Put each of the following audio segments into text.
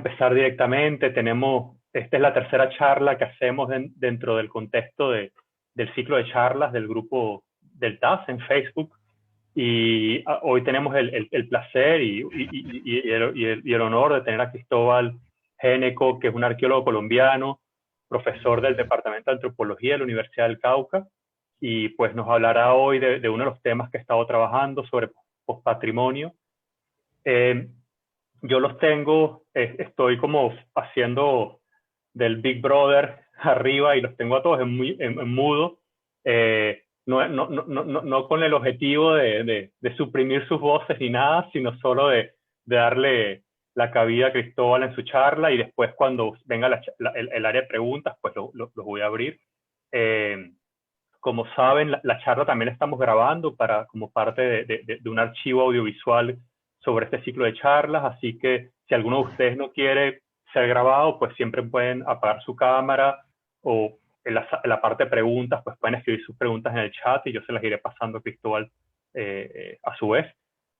empezar directamente. Esta es la tercera charla que hacemos dentro del contexto del ciclo de charlas del grupo del TAS en Facebook. Y hoy tenemos el placer y el honor de tener a Cristóbal Géneco, que es un arqueólogo colombiano, profesor del Departamento de Antropología de la Universidad del Cauca, y pues nos hablará hoy de uno de los temas que he estado trabajando sobre pospatrimonio. Yo los tengo, estoy como haciendo del Big Brother arriba y los tengo a todos en mudo, no con el objetivo de suprimir sus voces ni nada, sino solo de darle la cabida a Cristóbal en su charla, y después cuando venga el área de preguntas, pues los voy a abrir. Como saben, la charla también la estamos grabando como parte de un archivo audiovisual sobre este ciclo de charlas, así que si alguno de ustedes no quiere ser grabado, pues siempre pueden apagar su cámara, o en la parte de preguntas, pues pueden escribir sus preguntas en el chat y yo se las iré pasando a Cristóbal a su vez.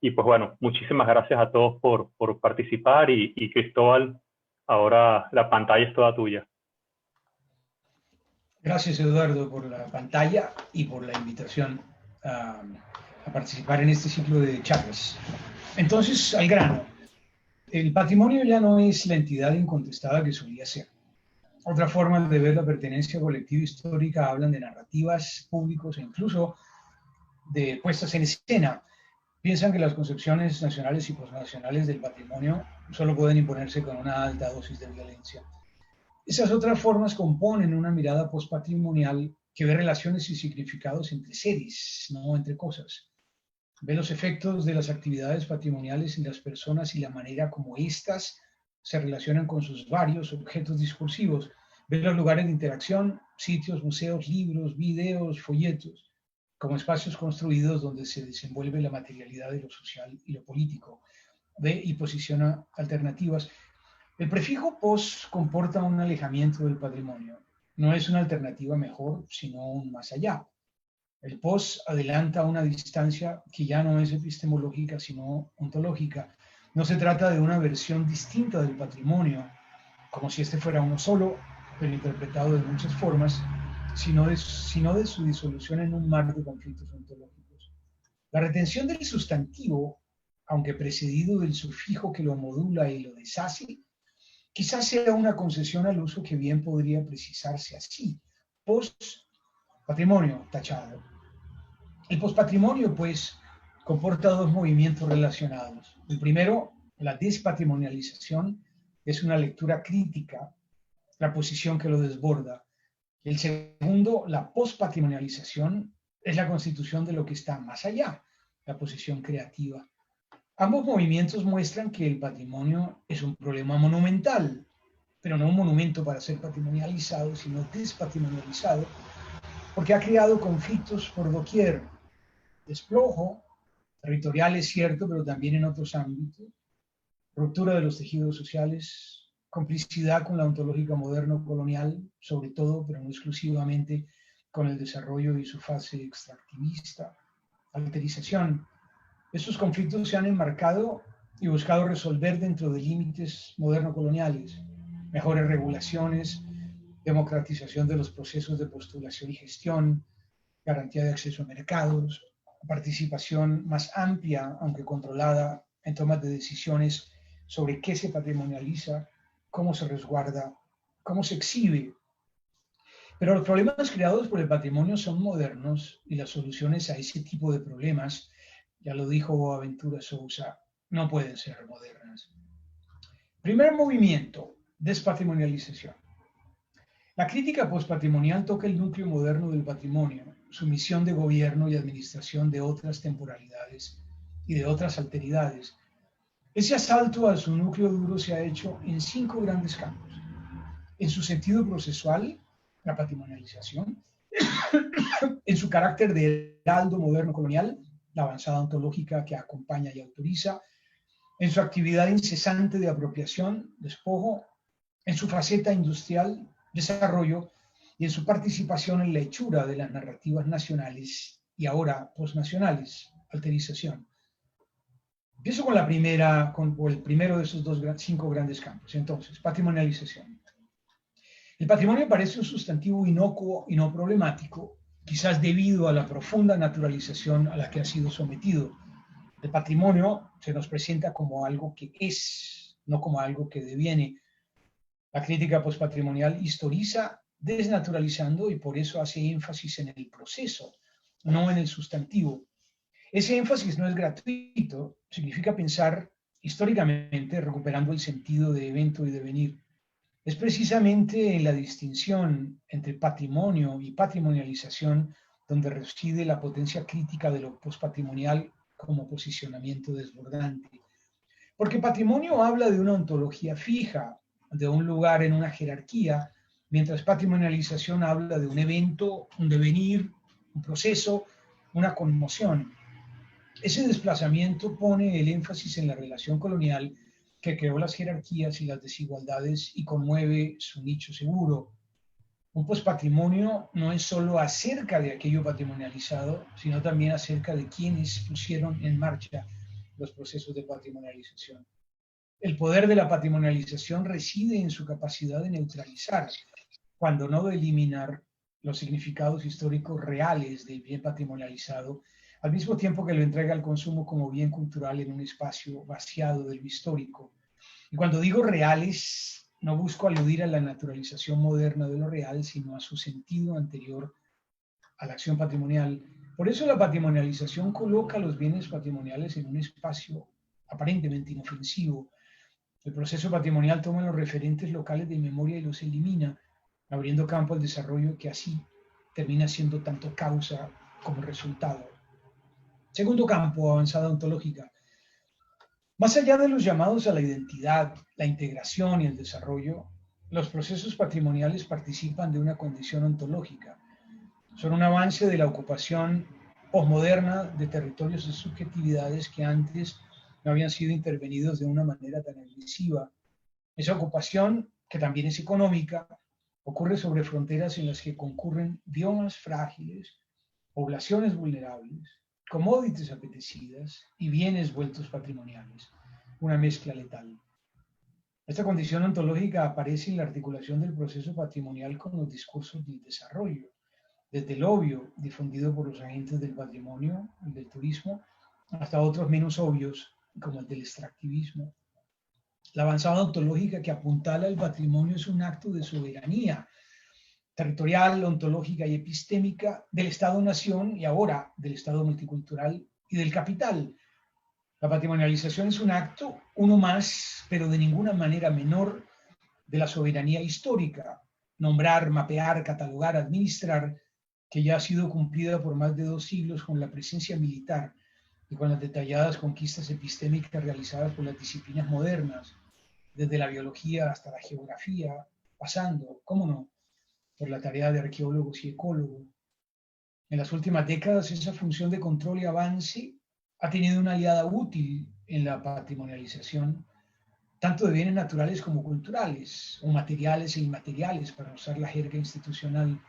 Y pues bueno, muchísimas gracias a todos por participar, y Cristóbal, ahora la pantalla es toda tuya. Gracias, Eduardo, por la pantalla y por la invitación a participar en este ciclo de charlas. Entonces, al grano. El patrimonio ya no es la entidad incontestada que solía ser. Otras formas de ver la pertenencia colectiva histórica hablan de narrativas públicos e incluso de puestas en escena. Piensan que las concepciones nacionales y posnacionales del patrimonio solo pueden imponerse con una alta dosis de violencia. Esas otras formas componen una mirada postpatrimonial que ve relaciones y significados entre seres, no entre cosas. Ve los efectos de las actividades patrimoniales en las personas y la manera como éstas se relacionan con sus varios objetos discursivos. Ve los lugares de interacción, sitios, museos, libros, videos, folletos, como espacios construidos donde se desenvuelve la materialidad de lo social y lo político. Ve y posiciona alternativas. El prefijo pos comporta un alejamiento del patrimonio. No es una alternativa mejor, sino un más allá. El pos adelanta una distancia que ya no es epistemológica, sino ontológica. No se trata de una versión distinta del patrimonio, como si este fuera uno solo, pero interpretado de muchas formas, sino de su disolución en un mar de conflictos ontológicos. La retención del sustantivo, aunque precedido del sufijo que lo modula y lo deshace, quizás sea una concesión al uso que bien podría precisarse así. Post-patrimonio, tachado. El pospatrimonio, pues, comporta dos movimientos relacionados. El primero, la despatrimonialización, es una lectura crítica, la posición que lo desborda. El segundo, la postpatrimonialización, es la constitución de lo que está más allá, la posición creativa. Ambos movimientos muestran que el patrimonio es un problema monumental, pero no un monumento para ser patrimonializado, sino despatrimonializado, porque ha creado conflictos por doquier. Despojo territorial es cierto, pero también en otros ámbitos. Ruptura de los tejidos sociales, complicidad con la ontológica moderno-colonial, sobre todo, pero no exclusivamente, con el desarrollo y su fase extractivista, alterización. Estos conflictos se han enmarcado y buscado resolver dentro de límites moderno-coloniales, mejores regulaciones, democratización de los procesos de postulación y gestión, garantía de acceso a mercados, participación más amplia, aunque controlada, en tomas de decisiones sobre qué se patrimonializa, cómo se resguarda, cómo se exhibe. Pero los problemas creados por el patrimonio son modernos y las soluciones a ese tipo de problemas, ya lo dijo Boaventura Sousa, no pueden ser modernas. Primer movimiento, despatrimonialización. La crítica postpatrimonial toca el núcleo moderno del patrimonio, su misión de gobierno y administración de otras temporalidades y de otras alteridades. Ese asalto a su núcleo duro se ha hecho en 5 grandes campos. En su sentido procesual, la patrimonialización, en su carácter de heraldo moderno colonial, la avanzada ontológica que acompaña y autoriza, en su actividad incesante de apropiación, despojo, en su faceta industrial, desarrollo, y en su participación en la hechura de las narrativas nacionales y ahora posnacionales, alterización. Empiezo con la primera, con el primero de esos cinco grandes campos. Entonces, patrimonialización. El patrimonio parece un sustantivo inocuo y no problemático, quizás debido a la profunda naturalización a la que ha sido sometido. El patrimonio se nos presenta como algo que es, no como algo que deviene. La crítica postpatrimonial historiza desnaturalizando y por eso hace énfasis en el proceso, no en el sustantivo. Ese énfasis no es gratuito, significa pensar históricamente recuperando el sentido de evento y devenir. Es precisamente en la distinción entre patrimonio y patrimonialización donde reside la potencia crítica de lo postpatrimonial como posicionamiento desbordante. Porque patrimonio habla de una ontología fija, de un lugar en una jerarquía, mientras patrimonialización habla de un evento, un devenir, un proceso, una conmoción. Ese desplazamiento pone el énfasis en la relación colonial que creó las jerarquías y las desigualdades y conmueve su nicho seguro. Un pospatrimonio no es solo acerca de aquello patrimonializado, sino también acerca de quienes pusieron en marcha los procesos de patrimonialización. El poder de la patrimonialización reside en su capacidad de neutralizar, cuando no de eliminar, los significados históricos reales del bien patrimonializado, al mismo tiempo que lo entrega al consumo como bien cultural en un espacio vaciado de lo histórico. Y cuando digo reales, no busco aludir a la naturalización moderna de lo real, sino a su sentido anterior a la acción patrimonial. Por eso la patrimonialización coloca los bienes patrimoniales en un espacio aparentemente inofensivo. El proceso patrimonial toma los referentes locales de memoria y los elimina, abriendo campo al desarrollo que así termina siendo tanto causa como resultado. Segundo campo, avanzada ontológica. Más allá de los llamados a la identidad, la integración y el desarrollo, los procesos patrimoniales participan de una condición ontológica. Son un avance de la ocupación posmoderna de territorios y subjetividades que antes no habían sido intervenidos de una manera tan agresiva. Esa ocupación, que también es económica, ocurre sobre fronteras en las que concurren biomas frágiles, poblaciones vulnerables, commodities apetecidas y bienes vueltos patrimoniales, una mezcla letal. Esta condición ontológica aparece en la articulación del proceso patrimonial con los discursos del desarrollo, desde el obvio difundido por los agentes del patrimonio, el del turismo, hasta otros menos obvios, como el del extractivismo. La avanzada ontológica que apuntala el patrimonio es un acto de soberanía territorial, ontológica y epistémica del Estado-nación y ahora del Estado multicultural y del capital. La patrimonialización es un acto, uno más, pero de ninguna manera menor, de la soberanía histórica. Nombrar, mapear, catalogar, administrar, que ya ha sido cumplida por más de 2 siglos con la presencia militar y con las detalladas conquistas epistémicas realizadas por las disciplinas modernas, desde la biología hasta la geografía, pasando, cómo no, por la tarea de arqueólogos y ecólogos. En las últimas décadas, esa función de control y avance ha tenido una aliada útil en la patrimonialización, tanto de bienes naturales como culturales, o materiales e inmateriales, para usar la jerga institucional.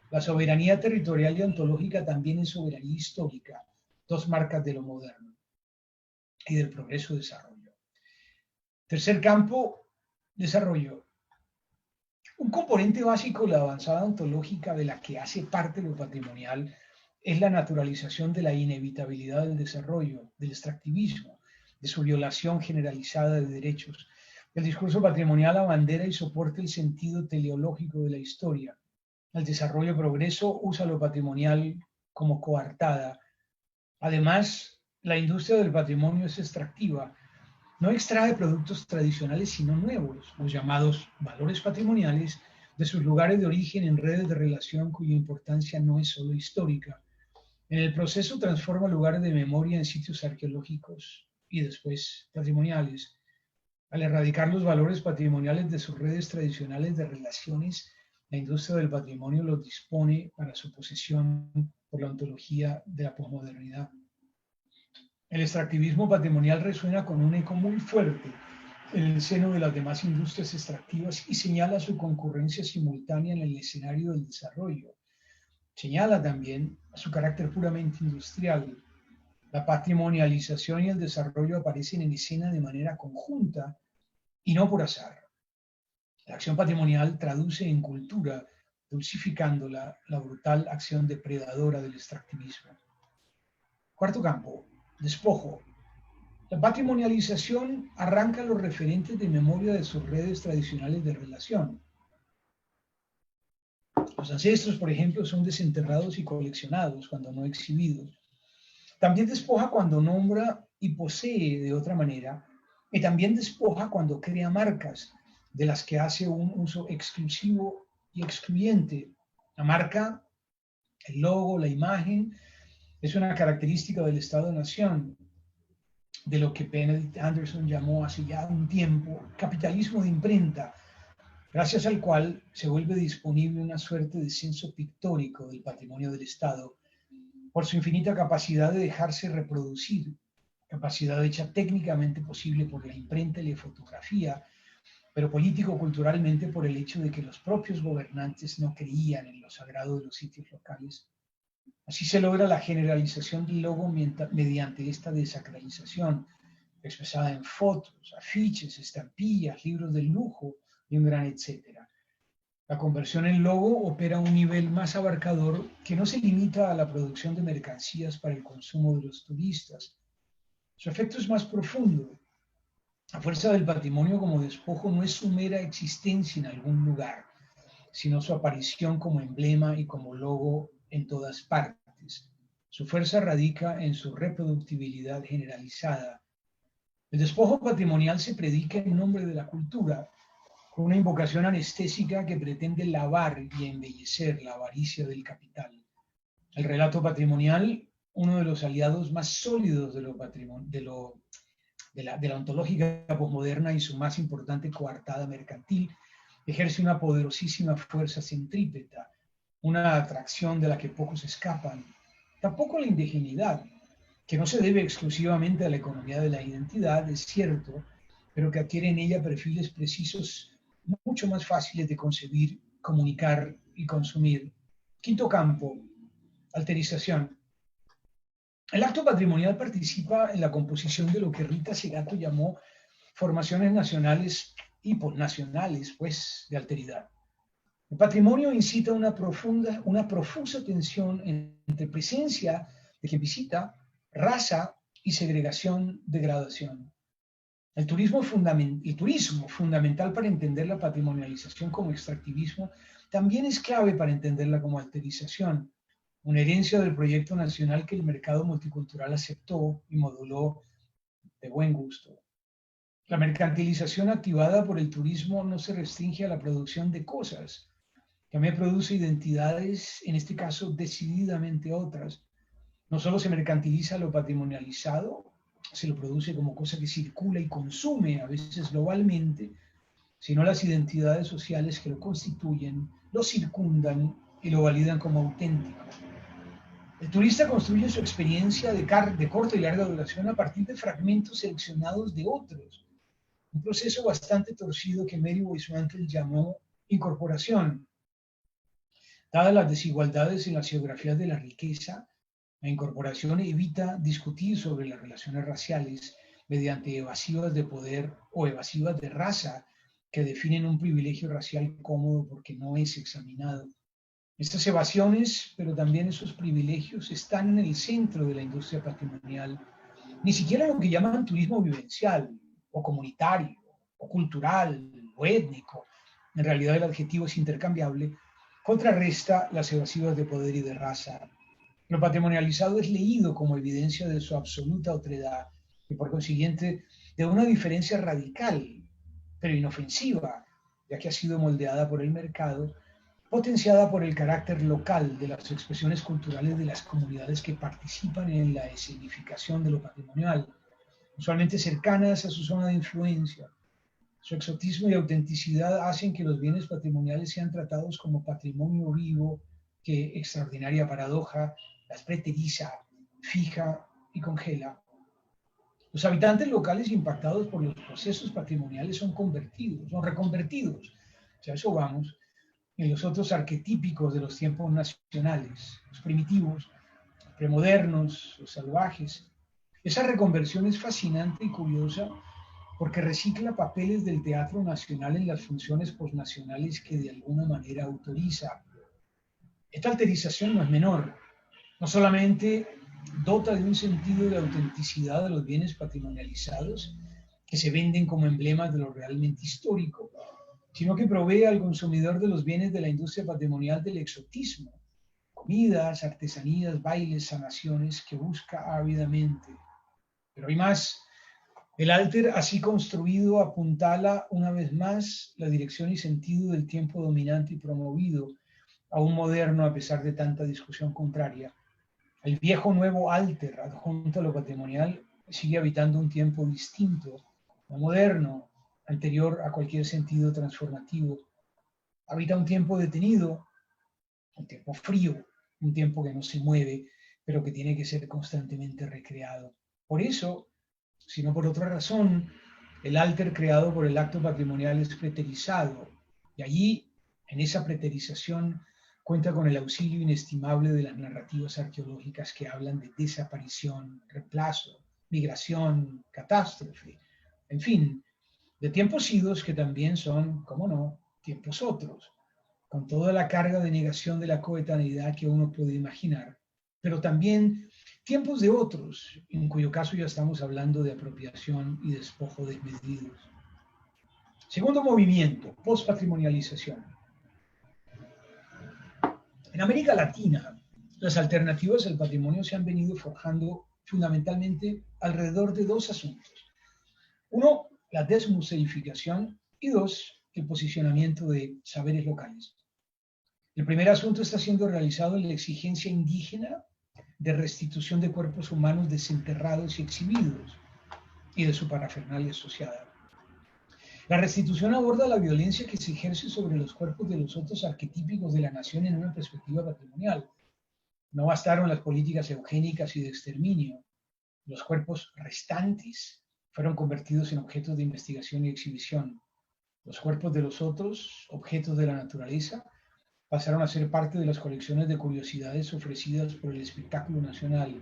La soberanía territorial y ontológica también es soberanía histórica, dos marcas de lo moderno y del progreso-desarrollo. Tercer campo, desarrollo. Un componente básico de la avanzada ontológica de la que hace parte lo patrimonial es la naturalización de la inevitabilidad del desarrollo, del extractivismo, de su violación generalizada de derechos. El discurso patrimonial abandera y soporta el sentido teleológico de la historia. El desarrollo-progreso usa lo patrimonial como coartada. Además, la industria del patrimonio es extractiva. No extrae productos tradicionales, sino nuevos, los llamados valores patrimoniales, de sus lugares de origen en redes de relación cuya importancia no es solo histórica. En el proceso transforma lugares de memoria en sitios arqueológicos y después patrimoniales. Al erradicar los valores patrimoniales de sus redes tradicionales de relaciones, la industria del patrimonio los dispone para su posesión por la ontología de la posmodernidad. El extractivismo patrimonial resuena con un eco muy fuerte en el seno de las demás industrias extractivas y señala su concurrencia simultánea en el escenario del desarrollo. Señala también su carácter puramente industrial. La patrimonialización y el desarrollo aparecen en escena de manera conjunta y no por azar. La acción patrimonial traduce en cultura, dulcificando la brutal acción depredadora del extractivismo. Cuarto campo, despojo. La patrimonialización arranca los referentes de memoria de sus redes tradicionales de relación. Los ancestros, por ejemplo, son desenterrados y coleccionados cuando no exhibidos. También despoja cuando nombra y posee de otra manera, y también despoja cuando crea marcas de las que hace un uso exclusivo y excluyente. La marca, el logo, la imagen, es una característica del Estado-Nación, de lo que Benedict Anderson llamó hace ya un tiempo capitalismo de imprenta, gracias al cual se vuelve disponible una suerte de censo pictórico del patrimonio del Estado, por su infinita capacidad de dejarse reproducir, capacidad hecha técnicamente posible por la imprenta y la fotografía, pero político-culturalmente por el hecho de que los propios gobernantes no creían en lo sagrado de los sitios locales. Así se logra la generalización del logo mediante esta desacralización, expresada en fotos, afiches, estampillas, libros de lujo y un gran etcétera. La conversión en logo opera a un nivel más abarcador que no se limita a la producción de mercancías para el consumo de los turistas. Su efecto es más profundo. La fuerza del patrimonio como despojo no es su mera existencia en algún lugar, sino su aparición como emblema y como logo en todas partes. Su fuerza radica en su reproductibilidad generalizada. El despojo patrimonial se predica en nombre de la cultura, con una invocación anestésica que pretende lavar y embellecer la avaricia del capital. El relato patrimonial, uno de los aliados más sólidos de la ontológica posmoderna y su más importante coartada mercantil, ejerce una poderosísima fuerza centrípeta, una atracción de la que pocos escapan. Tampoco la indigeneidad, que no se debe exclusivamente a la economía de la identidad, es cierto, pero que adquiere en ella perfiles precisos mucho más fáciles de concebir, comunicar y consumir. Quinto campo, alterización. El acto patrimonial participa en la composición de lo que Rita Segato llamó formaciones nacionales y nacionales, pues, de alteridad. El patrimonio incita una profusa tensión entre presencia de quien visita, raza y segregación, degradación. El turismo, fundamental para entender la patrimonialización como extractivismo, también es clave para entenderla como alterización, una herencia del proyecto nacional que el mercado multicultural aceptó y moduló de buen gusto. La mercantilización activada por el turismo no se restringe a la producción de cosas, también produce identidades, en este caso decididamente otras. No solo se mercantiliza lo patrimonializado, se lo produce como cosa que circula y consume, a veces globalmente, sino las identidades sociales que lo constituyen, lo circundan y lo validan como auténtico. El turista construye su experiencia de corta y larga duración a partir de fragmentos seleccionados de otros, un proceso bastante torcido que Mary Weismantel llamó incorporación. Dadas las desigualdades en las geografías de la riqueza, la incorporación evita discutir sobre las relaciones raciales mediante evasivas de poder o evasivas de raza que definen un privilegio racial cómodo porque no es examinado. Estas evasiones, pero también esos privilegios, están en el centro de la industria patrimonial. Ni siquiera lo que llaman turismo vivencial, o comunitario, o cultural, o étnico, en realidad el adjetivo es intercambiable, contrarresta las evasivas de poder y de raza. Lo patrimonializado es leído como evidencia de su absoluta otredad y por consiguiente de una diferencia radical, pero inofensiva, ya que ha sido moldeada por el mercado, potenciada por el carácter local de las expresiones culturales de las comunidades que participan en la escenificación de lo patrimonial, usualmente cercanas a su zona de influencia. Su exotismo y autenticidad hacen que los bienes patrimoniales sean tratados como patrimonio vivo que, extraordinaria paradoja, las preteriza, fija y congela. Los habitantes locales impactados por los procesos patrimoniales son reconvertidos, a eso vamos, en los otros arquetípicos de los tiempos nacionales, los primitivos, los premodernos, los salvajes, Esa reconversión es fascinante y curiosa porque recicla papeles del Teatro Nacional en las funciones posnacionales que de alguna manera autoriza. Esta alterización no es menor, no solamente dota de un sentido de autenticidad de los bienes patrimonializados que se venden como emblemas de lo realmente histórico, sino que provee al consumidor de los bienes de la industria patrimonial del exotismo, comidas, artesanías, bailes, sanaciones que busca ávidamente. Pero hay más. El alter así construido apuntala una vez más la dirección y sentido del tiempo dominante y promovido, aún moderno a pesar de tanta discusión contraria. El viejo nuevo alter, adjunto a lo patrimonial, sigue habitando un tiempo distinto, no moderno, anterior a cualquier sentido transformativo. Habita un tiempo detenido, un tiempo frío, un tiempo que no se mueve, pero que tiene que ser constantemente recreado. Por eso, si no por otra razón, el alter creado por el acto patrimonial es preterizado, y allí, en esa preterización, cuenta con el auxilio inestimable de las narrativas arqueológicas que hablan de desaparición, reemplazo, migración, catástrofe, en fin, de tiempos idos que también son, cómo no, tiempos otros, con toda la carga de negación de la coetaneidad que uno puede imaginar, pero también tiempos de otros, en cuyo caso ya estamos hablando de apropiación y despojo desmedidos. Segundo movimiento, postpatrimonialización. En América Latina, las alternativas al patrimonio se han venido forjando fundamentalmente alrededor de dos asuntos. Uno, la desmuseificación y dos, el posicionamiento de saberes locales. El primer asunto está siendo realizado en la exigencia indígena de restitución de cuerpos humanos desenterrados y exhibidos y de su parafernalia asociada. La restitución aborda la violencia que se ejerce sobre los cuerpos de los otros arquetípicos de la nación en una perspectiva patrimonial. No bastaron las políticas eugénicas y de exterminio. Los cuerpos restantes fueron convertidos en objetos de investigación y exhibición. Los cuerpos de los otros, objetos de la naturaleza, pasaron a ser parte de las colecciones de curiosidades ofrecidas por el espectáculo nacional.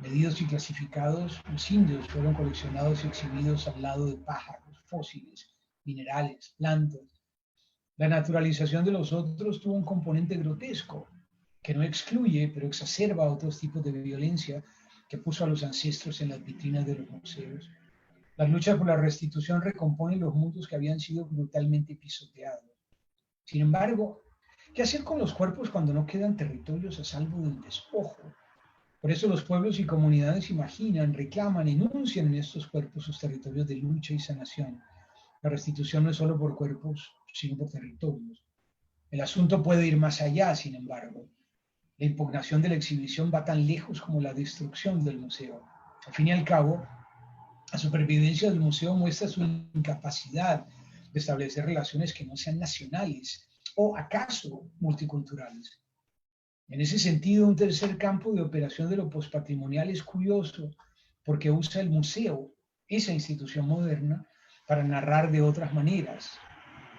Medidos y clasificados, los indios fueron coleccionados y exhibidos al lado de pájaros, fósiles, minerales, plantas. La naturalización de los otros tuvo un componente grotesco, que no excluye, pero exacerba otros tipos de violencia que puso a los ancestros en las vitrinas de los museos. Las luchas por la restitución recomponen los mundos que habían sido brutalmente pisoteados. Sin embargo, ¿qué hacer con los cuerpos cuando no quedan territorios a salvo del despojo? Por eso los pueblos y comunidades imaginan, reclaman, enuncian en estos cuerpos sus territorios de lucha y sanación. La restitución no es solo por cuerpos, sino por territorios. El asunto puede ir más allá, sin embargo. La impugnación de la exhibición va tan lejos como la destrucción del museo. Al fin y al cabo, la supervivencia del museo muestra su incapacidad de establecer relaciones que no sean nacionales o acaso multiculturales. En ese sentido, un tercer campo de operación de lo postpatrimonial es curioso porque usa el museo, esa institución moderna, para narrar de otras maneras.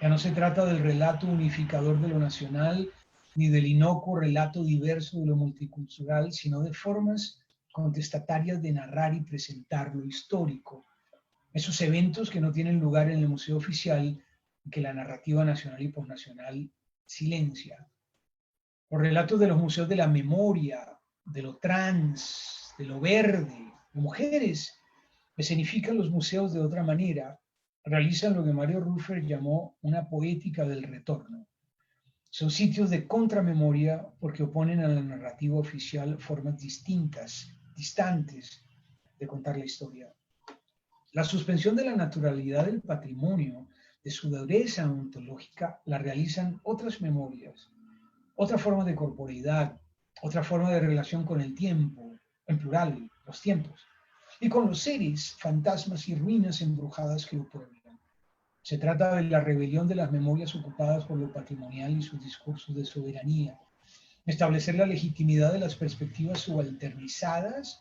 Ya no se trata del relato unificador de lo nacional ni del inocuo relato diverso de lo multicultural, sino de formas contestatarias de narrar y presentar lo histórico. Esos eventos que no tienen lugar en el museo oficial y que la narrativa nacional y posnacional silencia. Los relatos de los museos de la memoria, de lo trans, de lo verde, de mujeres, escenifican los museos de otra manera, realizan lo que Mario Ruffer llamó una poética del retorno. Son sitios de contramemoria porque oponen a la narrativa oficial formas distintas, distantes de contar la historia. La suspensión de la naturalidad del patrimonio, de su dureza ontológica, la realizan otras memorias, otra forma de corporeidad, otra forma de relación con el tiempo, en plural, los tiempos, y con los seres, fantasmas y ruinas embrujadas que lo pueblan. Se trata de la rebelión de las memorias ocupadas por lo patrimonial y sus discursos de soberanía, establecer la legitimidad de las perspectivas subalternizadas,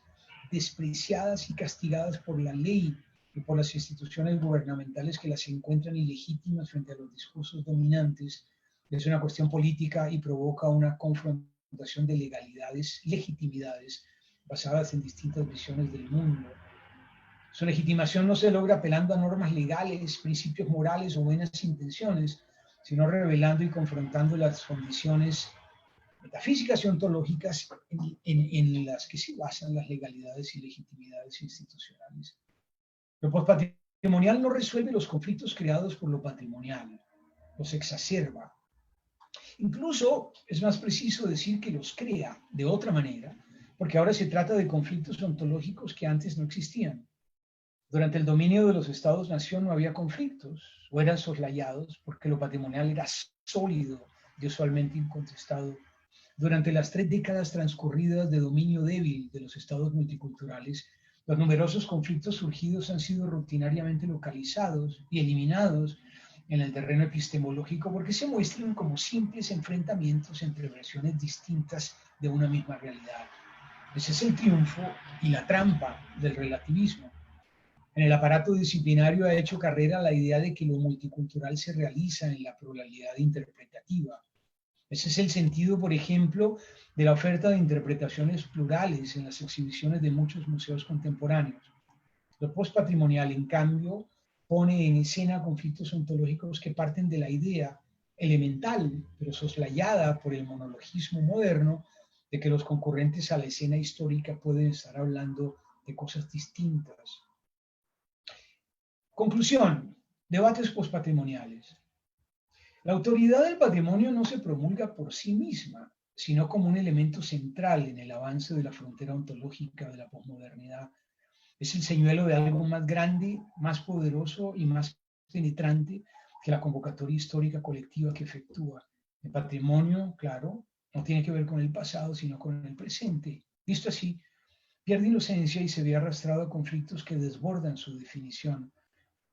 despreciadas y castigadas por la ley y por las instituciones gubernamentales que las encuentran ilegítimas frente a los discursos dominantes. Es una cuestión política y provoca una confrontación de legalidades, legitimidades basadas en distintas visiones del mundo. Su legitimación no se logra apelando a normas legales, principios morales o buenas intenciones, sino revelando y confrontando las condiciones metafísicas y ontológicas en las que se basan las legalidades y legitimidades institucionales. Lo postpatrimonial no resuelve los conflictos creados por lo patrimonial, los exacerba. Incluso es más preciso decir que los crea de otra manera, porque ahora se trata de conflictos ontológicos que antes no existían. Durante el dominio de los estados-nación no había conflictos, o eran soslayados, porque lo patrimonial era sólido y usualmente incontestado. Durante las 3 décadas transcurridas de dominio débil de los estados multiculturales, los numerosos conflictos surgidos han sido rutinariamente localizados y eliminados en el terreno epistemológico porque se muestran como simples enfrentamientos entre versiones distintas de una misma realidad. Ese es el triunfo y la trampa del relativismo. En el aparato disciplinario ha hecho carrera la idea de que lo multicultural se realiza en la pluralidad interpretativa. Ese es el sentido, por ejemplo, de la oferta de interpretaciones plurales en las exhibiciones de muchos museos contemporáneos. Lo postpatrimonial, en cambio, pone en escena conflictos ontológicos que parten de la idea elemental, pero soslayada por el monologismo moderno, de que los concurrentes a la escena histórica pueden estar hablando de cosas distintas. Conclusión, debates postpatrimoniales. La autoridad del patrimonio no se promulga por sí misma, sino como un elemento central en el avance de la frontera ontológica de la posmodernidad. Es el señuelo de algo más grande, más poderoso y más penetrante que la convocatoria histórica colectiva que efectúa. El patrimonio, claro, no tiene que ver con el pasado, sino con el presente. Visto así, pierde inocencia y se ve arrastrado a conflictos que desbordan su definición.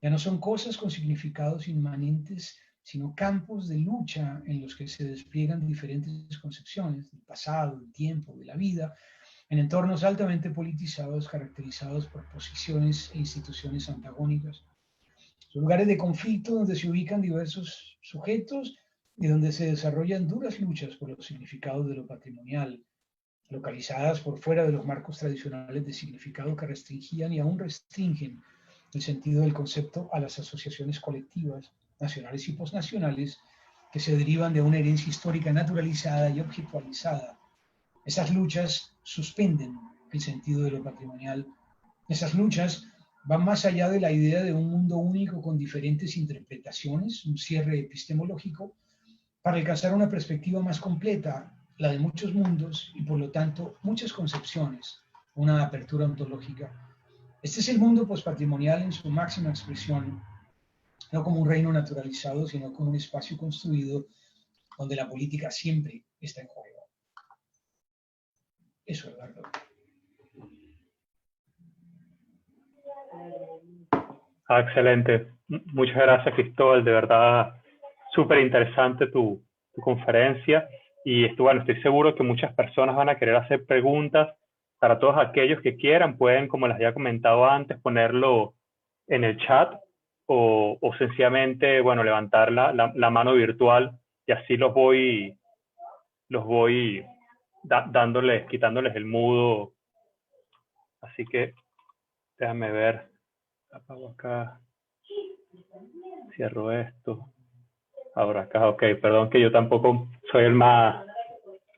Ya no son cosas con significados inmanentes, sino campos de lucha en los que se despliegan diferentes concepciones del pasado, del tiempo, de la vida, en entornos altamente politizados, caracterizados por posiciones e instituciones antagónicas. Son lugares de conflicto donde se ubican diversos sujetos y donde se desarrollan duras luchas por los significados de lo patrimonial, localizadas por fuera de los marcos tradicionales de significado que restringían y aún restringen el sentido del concepto a las asociaciones colectivas, nacionales y posnacionales, que se derivan de una herencia histórica naturalizada y objetualizada. Esas luchas suspenden el sentido de lo patrimonial. Esas luchas van más allá de la idea de un mundo único con diferentes interpretaciones, un cierre epistemológico, para alcanzar una perspectiva más completa, la de muchos mundos y por lo tanto muchas concepciones, una apertura ontológica. Este es el mundo postpatrimonial en su máxima expresión, no como un reino naturalizado, sino como un espacio construido donde la política siempre está en juego. Eso, Eduardo. Excelente. Muchas gracias, Cristóbal. De verdad, súper interesante tu conferencia. Y bueno, estoy seguro que muchas personas van a querer hacer preguntas. Para todos aquellos que quieran, pueden, como les había comentado antes, ponerlo en el chat o sencillamente, bueno, levantar la mano virtual y así los voy quitándoles el mudo. Así que déjame ver. Apago acá. Cierro esto. Ahora acá, ok. Perdón que yo tampoco soy el más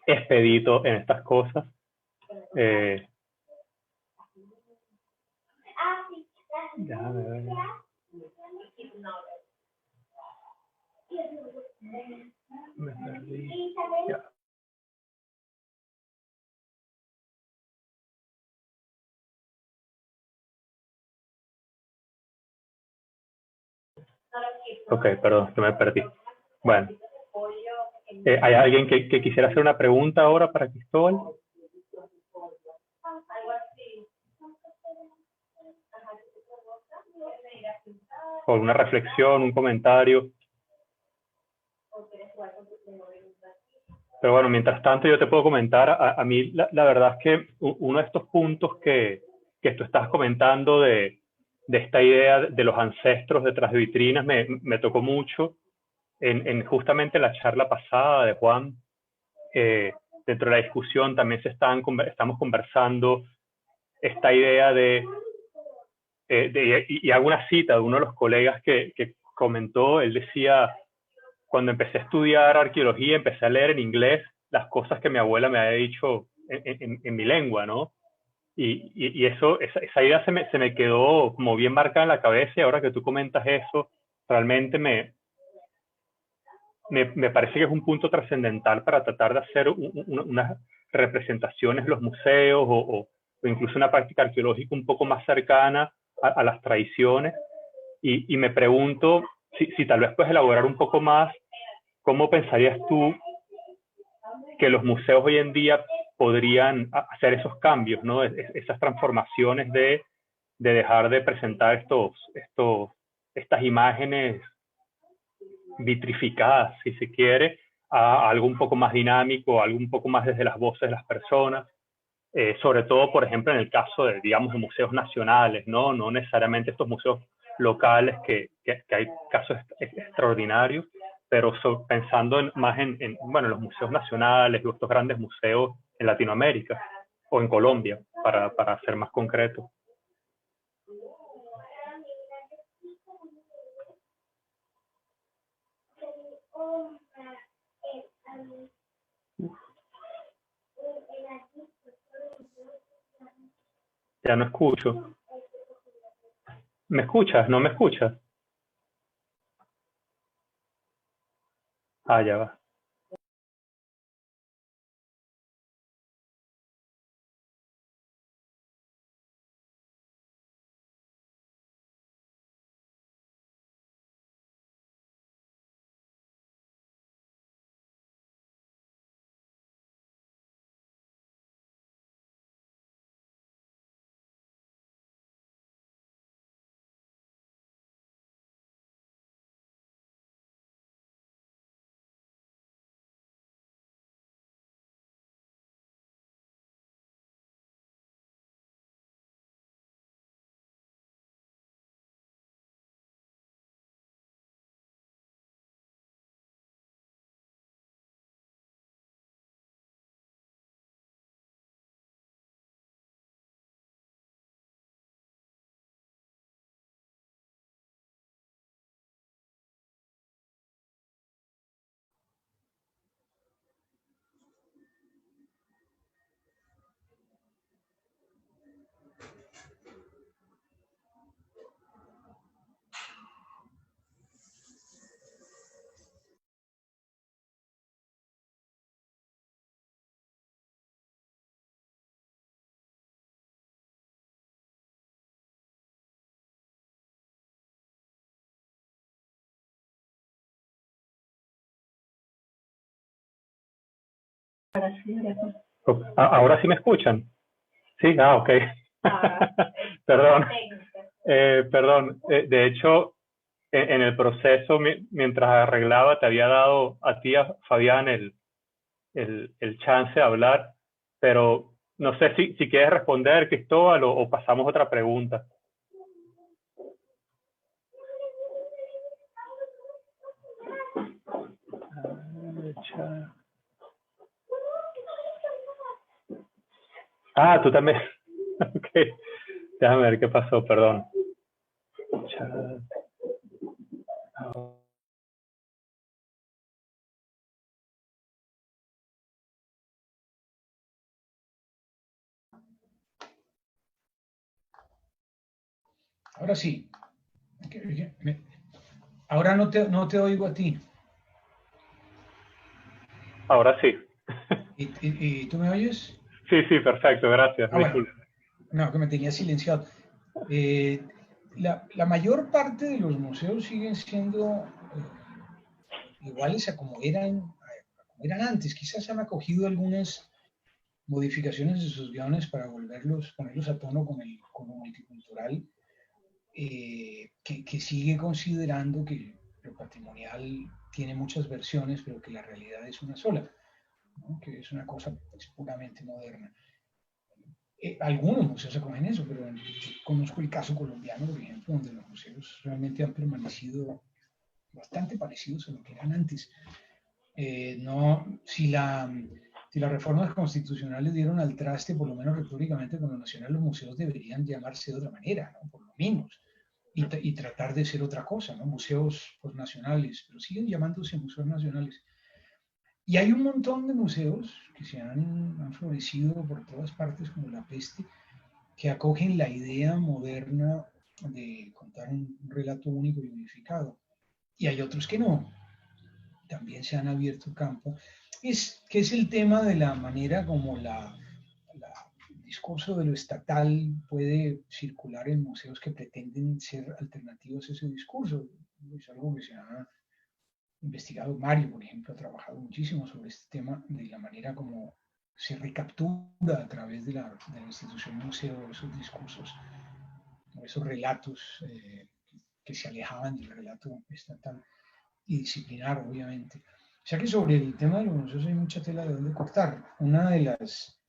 expedito en estas cosas. Déjame ver. Me perdí. Ya. Ok, perdón, que me perdí. Bueno, ¿hay alguien que quisiera hacer una pregunta ahora para Cristóbal? ¿O una reflexión, un comentario? Pero bueno, mientras tanto yo te puedo comentar, a mí la verdad es que uno de estos puntos que tú estás comentando de esta idea de los ancestros detrás de vitrinas me tocó mucho en justamente la charla pasada de Juan, dentro de la discusión también estamos conversando esta idea y hago una cita de uno de los colegas que comentó. Él decía: cuando empecé a estudiar arqueología, empecé a leer en inglés las cosas que mi abuela me había dicho en mi lengua, ¿no? Y esa idea se me quedó como bien marcada en la cabeza, y ahora que tú comentas eso, realmente me parece que es un punto trascendental para tratar de hacer unas representaciones en los museos o incluso una práctica arqueológica un poco más cercana a las tradiciones. Y me pregunto si tal vez puedes elaborar un poco más cómo pensarías tú que los museos hoy en día podrían hacer esos cambios, ¿no? Esas transformaciones de dejar de presentar estas imágenes vitrificadas, si se quiere, a algo un poco más dinámico, algo un poco más desde las voces de las personas, sobre todo, por ejemplo, en el caso de, digamos, de museos nacionales, ¿no? No necesariamente estos museos locales, que hay casos extraordinarios, pero pensando más bueno, los museos nacionales y estos grandes museos en Latinoamérica o en Colombia, para ser más concreto. Ya no escucho. ¿Me escuchas? ¿No me escuchas? Ah, ya va. ¿Ahora sí me escuchan? Sí, ok. Perdón. Perdón. De hecho, en el proceso, mientras arreglaba, te había dado a ti, a Fabián, el chance de hablar, pero no sé si quieres responder, Cristóbal, o pasamos a otra pregunta. Ah, tú también. Ok. Déjame ver qué pasó, perdón. Ahora sí. Ahora no te oigo a ti. Ahora sí. ¿Y tú me oyes? Sí, perfecto, gracias. Bueno, no, que me tenía silenciado. La mayor parte de los museos siguen siendo iguales a como eran antes. Quizás han acogido algunas modificaciones de sus guiones para ponerlos a tono con lo multicultural, que sigue considerando que lo patrimonial tiene muchas versiones, pero que la realidad es una sola, ¿no? Que es una cosa puramente moderna. Algunos museos acogen eso, pero conozco el caso colombiano, por ejemplo, donde los museos realmente han permanecido bastante parecidos a lo que eran antes. No, si las reformas constitucionales dieron al traste, por lo menos retóricamente, con lo nacional, los museos deberían llamarse de otra manera, ¿no? Por lo menos, y tratar de ser otra cosa, ¿no? Museos pues, nacionales, pero siguen llamándose museos nacionales. Y hay un montón de museos que se han florecido por todas partes como la peste, que acogen la idea moderna de contar un relato único y unificado. Y hay otros que no. También se han abierto campo. Que es el tema de la manera como el discurso de lo estatal puede circular en museos que pretenden ser alternativos a ese discurso. Es algo que se ha investigado. Mario, por ejemplo, ha trabajado muchísimo sobre este tema de la manera como se recaptura a través de la institución museo esos discursos, esos relatos que se alejaban del relato estatal y disciplinar, obviamente. O sea que sobre el tema de los museos hay mucha tela de donde cortar. Una de las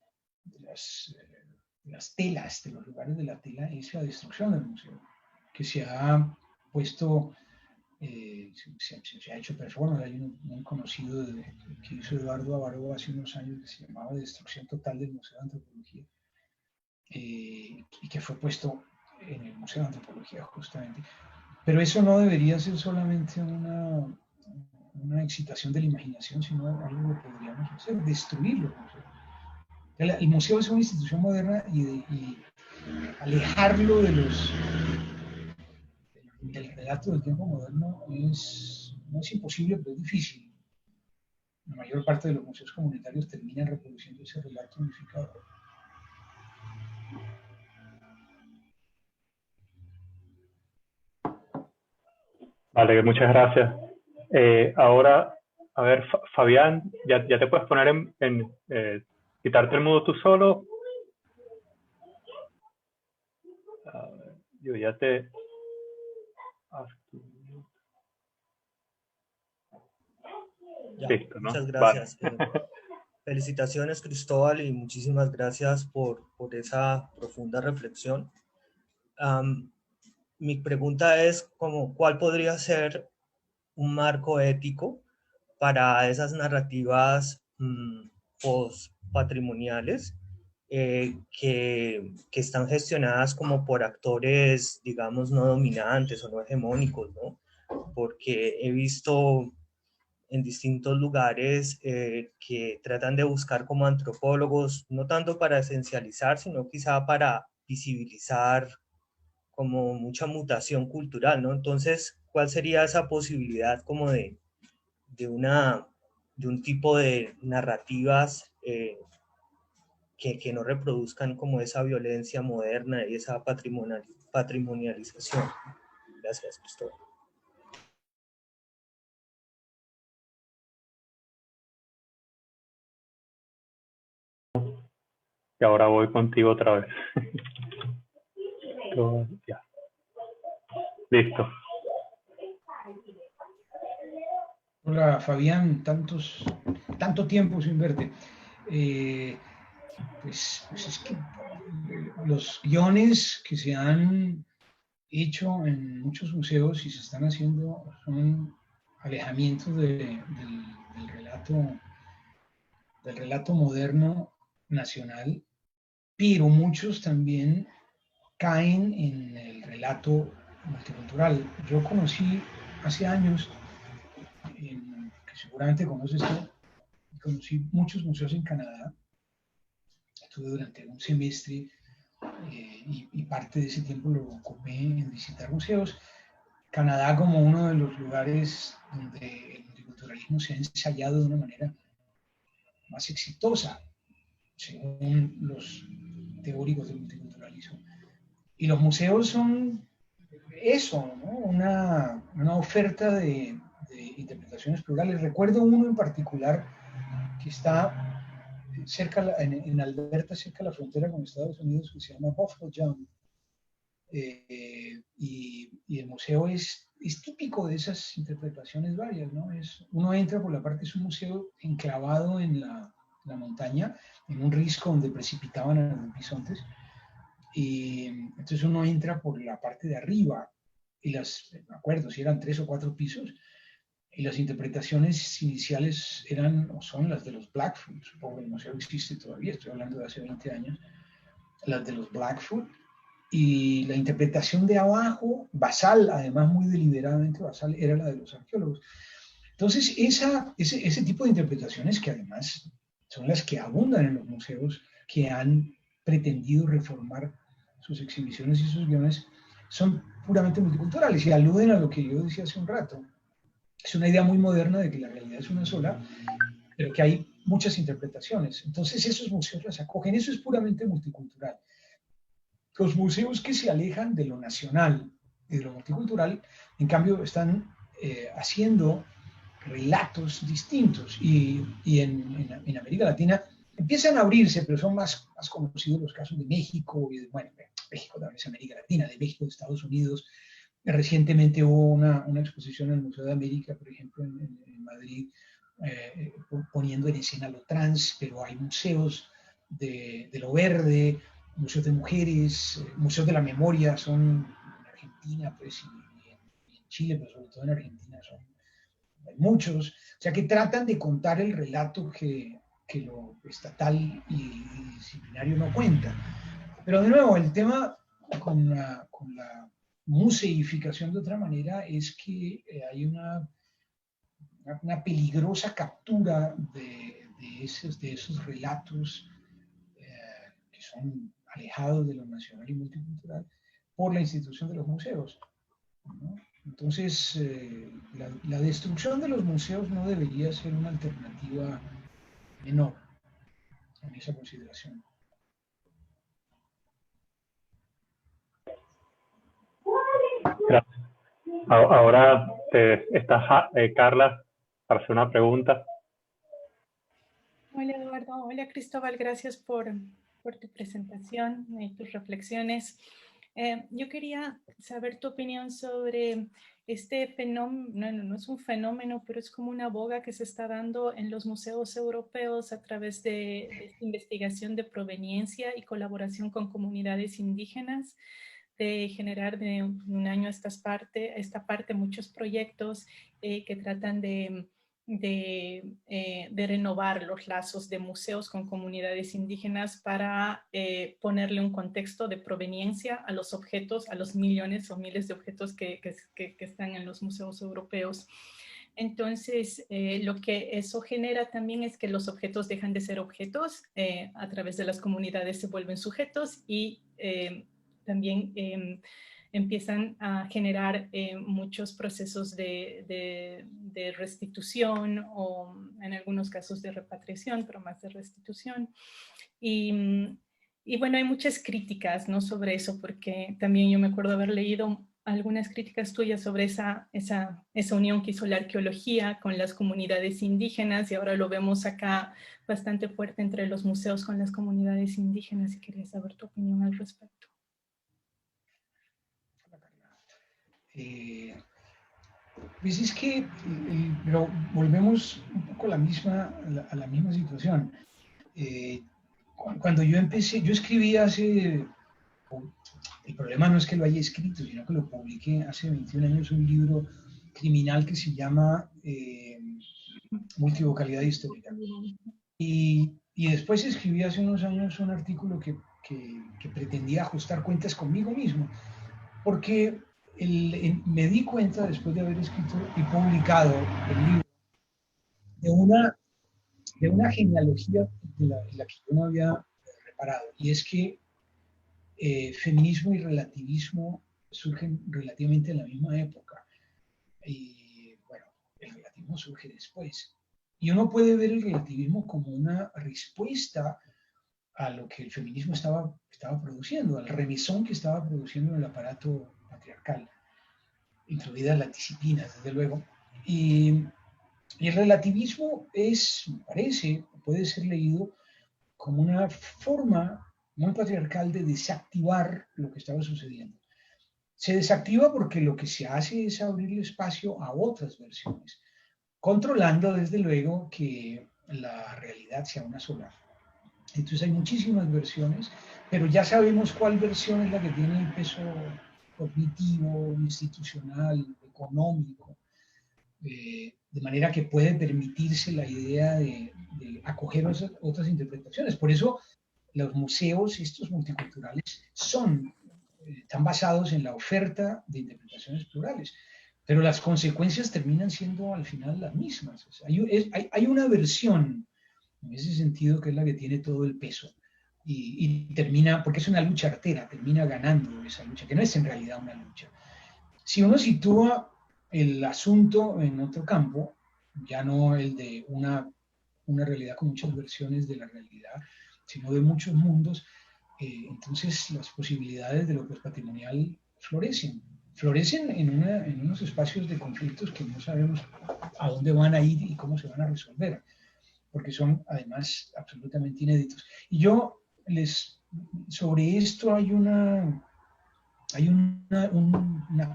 telas, de los lugares de la tela, es la destrucción del museo, que se ha puesto, se ha hecho performance. Hay un muy conocido que hizo Eduardo Abaró hace unos años que se llamaba Destrucción Total del Museo de Antropología, y que fue puesto en el Museo de Antropología justamente. Pero eso no debería ser solamente una excitación de la imaginación, sino algo que podríamos hacer, destruir los museos. El museo es una institución moderna y alejarlo del relato del tiempo moderno no es imposible, pero es difícil. La mayor parte de los museos comunitarios terminan reproduciendo ese relato unificado. Vale, muchas gracias. Ahora, a ver, Fabián, ¿ya te puedes poner quitarte el mudo tú solo? A ver, yo ya te... Ya, listo, ¿no? muchas gracias. Vale. Felicitaciones, Cristóbal, y muchísimas gracias por esa profunda reflexión. Mi pregunta es ¿cuál podría ser un marco ético para esas narrativas post-patrimoniales que están gestionadas como por actores, digamos, no dominantes o no hegemónicos, ¿no? Porque he visto en distintos lugares que tratan de buscar como antropólogos, no tanto para esencializar, sino quizá para visibilizar como mucha mutación cultural, ¿no? Entonces, ¿cuál sería esa posibilidad como de un tipo de narrativas que no reproduzcan como esa violencia moderna y esa patrimonialización? Gracias, Cristóbal. Y ahora voy contigo otra vez. Ya. Listo. Hola, Fabián, tanto tiempo sin verte. Pues es que los guiones que se han hecho en muchos museos y se están haciendo son alejamientos del relato moderno nacional, pero muchos también caen en el relato multicultural. Yo conocí hace años, que seguramente conoces tú, conocí muchos museos en Canadá. Estuve durante un semestre y parte de ese tiempo lo ocupé en visitar museos. Canadá como uno de los lugares donde el multiculturalismo se ha ensayado de una manera más exitosa, según los teóricos del multiculturalismo. Y los museos son eso, ¿no? Una oferta de interpretaciones plurales. Recuerdo uno en particular que está cerca, en Alberta, cerca de la frontera con Estados Unidos, que se llama Buffalo Jump. Y el museo es típico de esas interpretaciones varias, ¿no? Uno entra por la parte, es un museo enclavado en la montaña, en un risco donde precipitaban a los bisontes. Y entonces uno entra por la parte de arriba, y me acuerdo si eran 3 o 4 pisos, Y las interpretaciones iniciales eran o son las de los Blackfoot. Supongo que el museo existe todavía, estoy hablando de hace 20 años. Las de los Blackfoot. Y la interpretación de abajo, basal, además muy deliberadamente basal, era la de los arqueólogos. Entonces, ese tipo de interpretaciones, que además son las que abundan en los museos que han pretendido reformar sus exhibiciones y sus guiones, son puramente multiculturales y aluden a lo que yo decía hace un rato. Es una idea muy moderna de que la realidad es una sola, pero que hay muchas interpretaciones. Entonces, esos museos las acogen. Eso es puramente multicultural. Los museos que se alejan de lo nacional y de lo multicultural, en cambio, están haciendo relatos distintos. Y en América Latina empiezan a abrirse, pero son más conocidos los casos de México, y bueno, México también es América Latina, de México, de Estados Unidos. Recientemente hubo una exposición en el Museo de América, por ejemplo, en Madrid, poniendo en escena lo trans, pero hay museos de lo verde, museos de mujeres, museos de la memoria, son en Argentina, pues, y en Chile, pero sobre todo en Argentina hay muchos, o sea, que tratan de contar el relato que lo estatal y disciplinario no cuenta. Pero de nuevo, el tema con la museificación de otra manera es que hay una peligrosa captura de esos relatos que son alejados de lo nacional y multicultural por la institución de los museos, ¿no? Entonces, la destrucción de los museos no debería ser una alternativa menor en esa consideración. Gracias. Ahora está Carla para hacer una pregunta. Hola Eduardo, hola Cristóbal, gracias por tu presentación y tus reflexiones. Yo quería saber tu opinión sobre este fenómeno, no es un fenómeno, pero es como una boga que se está dando en los museos europeos a través de esta investigación de proveniencia y colaboración con comunidades indígenas, de generar de un año a esta parte muchos proyectos que tratan de renovar los lazos de museos con comunidades indígenas para ponerle un contexto de proveniencia a los objetos, a los millones o miles de objetos que están en los museos europeos. Entonces, lo que eso genera también es que los objetos dejan de ser objetos, a través de las comunidades se vuelven sujetos y también empiezan a generar muchos procesos de restitución o en algunos casos de repatriación, pero más de restitución. Y bueno, hay muchas críticas, ¿no?, sobre eso, porque también yo me acuerdo haber leído algunas críticas tuyas sobre esa unión que hizo la arqueología con las comunidades indígenas, y ahora lo vemos acá bastante fuerte entre los museos con las comunidades indígenas, y quería saber tu opinión al respecto. Pues es que pero volvemos un poco a la misma situación. Cuando yo empecé, yo escribí el problema no es que lo haya escrito, sino que lo publiqué hace 21 años, un libro criminal que se llama Multivocalidad Histórica. Y después escribí hace unos años un artículo que pretendía ajustar cuentas conmigo mismo, porque me di cuenta, después de haber escrito y publicado el libro, de una genealogía de la que yo no había reparado, y es que feminismo y relativismo surgen relativamente en la misma época, y bueno, el relativismo surge después, y uno puede ver el relativismo como una respuesta a lo que el feminismo estaba produciendo, al remesón que estaba produciendo en el aparato patriarcal, incluidas las disciplinas, desde luego. Y el relativismo me parece, puede ser leído como una forma muy patriarcal de desactivar lo que estaba sucediendo. Se desactiva porque lo que se hace es abrirle espacio a otras versiones, controlando desde luego que la realidad sea una sola. Entonces hay muchísimas versiones, pero ya sabemos cuál versión es la que tiene el peso cognitivo, institucional, económico. de manera que puede permitirse la idea de acoger otras interpretaciones. Por eso los museos, estos multiculturales, están basados en la oferta de interpretaciones plurales, pero las consecuencias terminan siendo al final las mismas. O sea, hay una versión, en ese sentido, que es la que tiene todo el peso, y termina, porque es una lucha artera, termina ganando esa lucha, que no es en realidad una lucha. Si uno sitúa el asunto en otro campo, ya no el de una realidad con muchas versiones de la realidad, sino de muchos mundos, entonces las posibilidades de lo patrimonial florecen. Florecen en unos espacios de conflictos que no sabemos a dónde van a ir y cómo se van a resolver, porque son además absolutamente inéditos. Y sobre esto hay una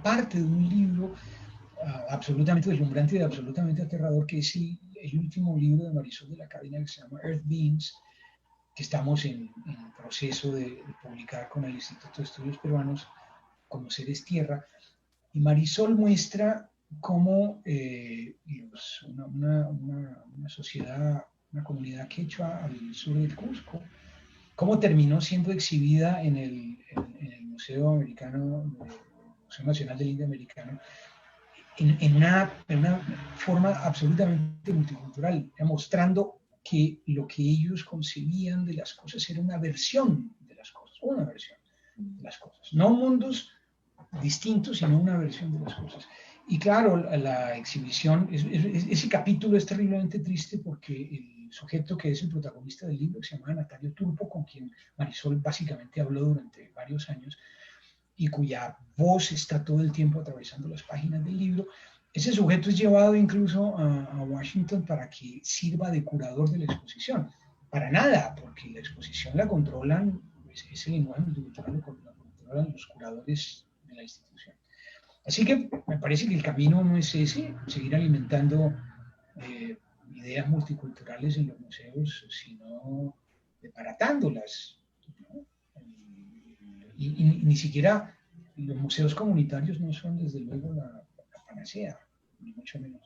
parte de un libro absolutamente deslumbrante y absolutamente aterrador, que es el último libro de Marisol de la Cadena, que se llama Earth Beings, que estamos en proceso de publicar con el Instituto de Estudios Peruanos como Seres Tierra. Y Marisol muestra cómo una sociedad, una comunidad quechua al sur del Cusco, cómo terminó siendo exhibida en el Museo Americano, Museo Nacional del Indio Americano, en una forma absolutamente multicultural, mostrando que lo que ellos concebían de las cosas era una versión de las cosas, no mundos distintos, sino una versión de las cosas. Y claro, la exhibición, ese capítulo es terriblemente triste porque el sujeto que es el protagonista del libro, que se llama Natalio Turpo, con quien Marisol básicamente habló durante varios años, y cuya voz está todo el tiempo atravesando las páginas del libro, ese sujeto es llevado incluso a Washington para que sirva de curador de la exposición. Para nada, porque la exposición la controlan, ese lenguaje multicultural lo controlan los curadores de la institución. Así que me parece que el camino no es ese, seguir alimentando ideas multiculturales en los museos, sino desbaratándolas, ¿no? Y ni siquiera los museos comunitarios no son desde luego la panacea, ni mucho menos.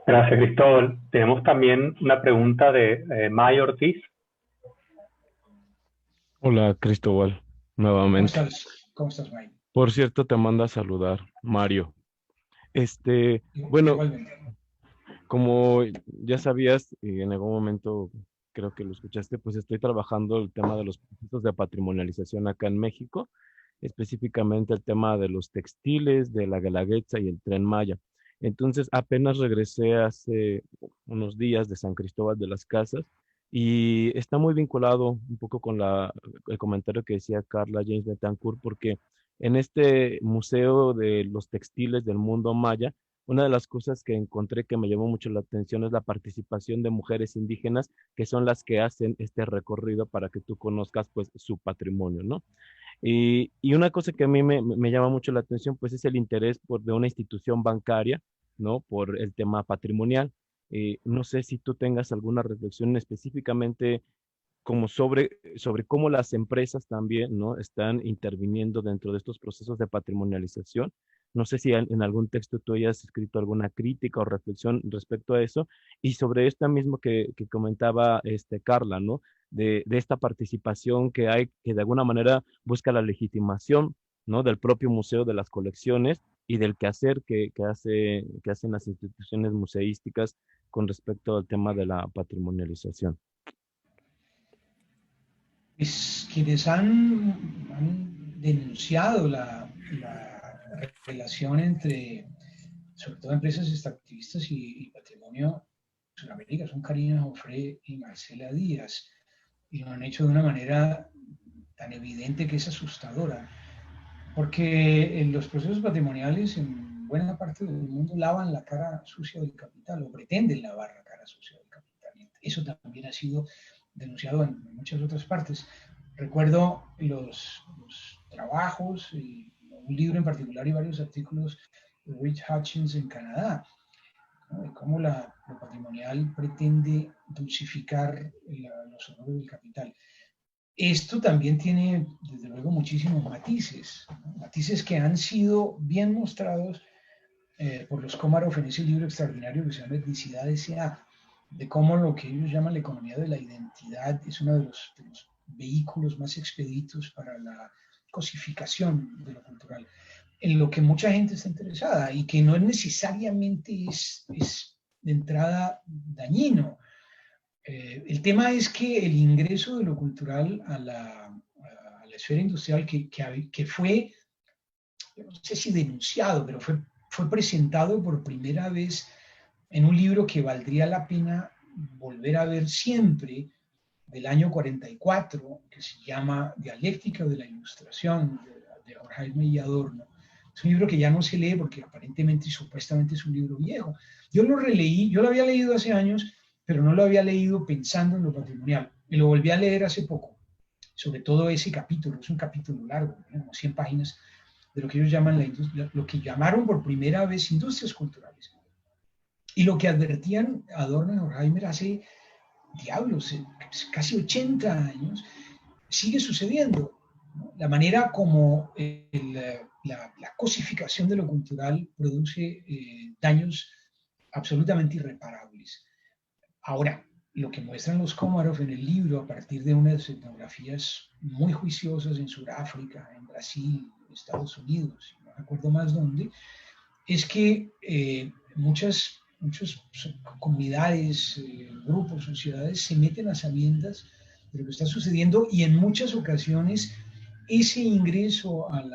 Gracias, Cristóbal. Tenemos también una pregunta de May Ortiz. Hola, Cristóbal, nuevamente. ¿Cómo estás, May? Por cierto, te manda a saludar, Mario. Bueno, igualmente. Como ya sabías, y en algún momento creo que lo escuchaste, pues estoy trabajando el tema de los procesos de patrimonialización acá en México, específicamente el tema de los textiles, de la Guelaguetza y el Tren Maya. Entonces, apenas regresé hace unos días de San Cristóbal de las Casas y está muy vinculado un poco con el comentario que decía Carla James Betancourt, porque en este museo de los textiles del mundo maya, una de las cosas que encontré que me llamó mucho la atención es la participación de mujeres indígenas, que son las que hacen este recorrido para que tú conozcas pues su patrimonio, ¿no? Y una cosa que a mí me llama mucho la atención pues es el interés de una institución bancaria, ¿no? Por el tema patrimonial. No sé si tú tengas alguna reflexión específicamente como sobre cómo las empresas también, ¿no? Están interviniendo dentro de estos procesos de patrimonialización. No sé si en algún texto tú hayas escrito alguna crítica o reflexión respecto a eso. Y sobre esto mismo que comentaba Carla, ¿no? De esta participación que hay, que de alguna manera busca la legitimación, ¿no? Del propio museo, de las colecciones y del quehacer que hacen las instituciones museísticas con respecto al tema de la patrimonialización. Quienes han denunciado la relación entre, sobre todo, empresas extractivistas y patrimonio en Sudamérica son Karina Jofré y Marcela Díaz, y lo han hecho de una manera tan evidente que es asustadora, porque en los procesos patrimoniales en buena parte del mundo lavan la cara sucia del capital o pretenden lavar la cara sucia del capital. Eso también ha sido denunciado en muchas otras partes. Recuerdo los trabajos, un libro en particular y varios artículos de Rich Hutchins en Canadá, ¿no? De cómo lo patrimonial pretende dulcificar los honores del capital. esto también tiene, desde luego, muchísimos matices, ¿no? Matices que han sido bien mostrados por los Komarov en ese libro extraordinario que se llama Etnicidad S.A., de cómo lo que ellos llaman la economía de la identidad es uno de los vehículos más expeditos para la cosificación de lo cultural, en lo que mucha gente está interesada y que no necesariamente es de entrada dañino. El tema es que el ingreso de lo cultural a la esfera industrial que fue, no sé si denunciado, pero fue presentado por primera vez en un libro que valdría la pena volver a ver siempre, del año 44, que se llama Dialéctica de la Ilustración, de Horkheimer y Adorno. Es un libro que ya no se lee porque aparentemente y supuestamente es un libro viejo. Yo lo releí, yo lo había leído hace años, pero no lo había leído pensando en lo patrimonial. Y lo volví a leer hace poco, sobre todo ese capítulo, es un capítulo largo, ¿no? Como 100 páginas, de lo que ellos llaman lo que llamaron por primera vez industrias culturales. Y lo que advertían Adorno y Horkheimer hace, diablos, casi 80 años, sigue sucediendo, ¿no? La manera como la cosificación de lo cultural produce daños absolutamente irreparables. Ahora, lo que muestran los Komarov en el libro, a partir de unas etnografías muy juiciosas en Sudáfrica, en Brasil, en Estados Unidos, no recuerdo más dónde, es que muchas comunidades, grupos, sociedades se meten a sabiendas de lo que está sucediendo y en muchas ocasiones ese ingreso al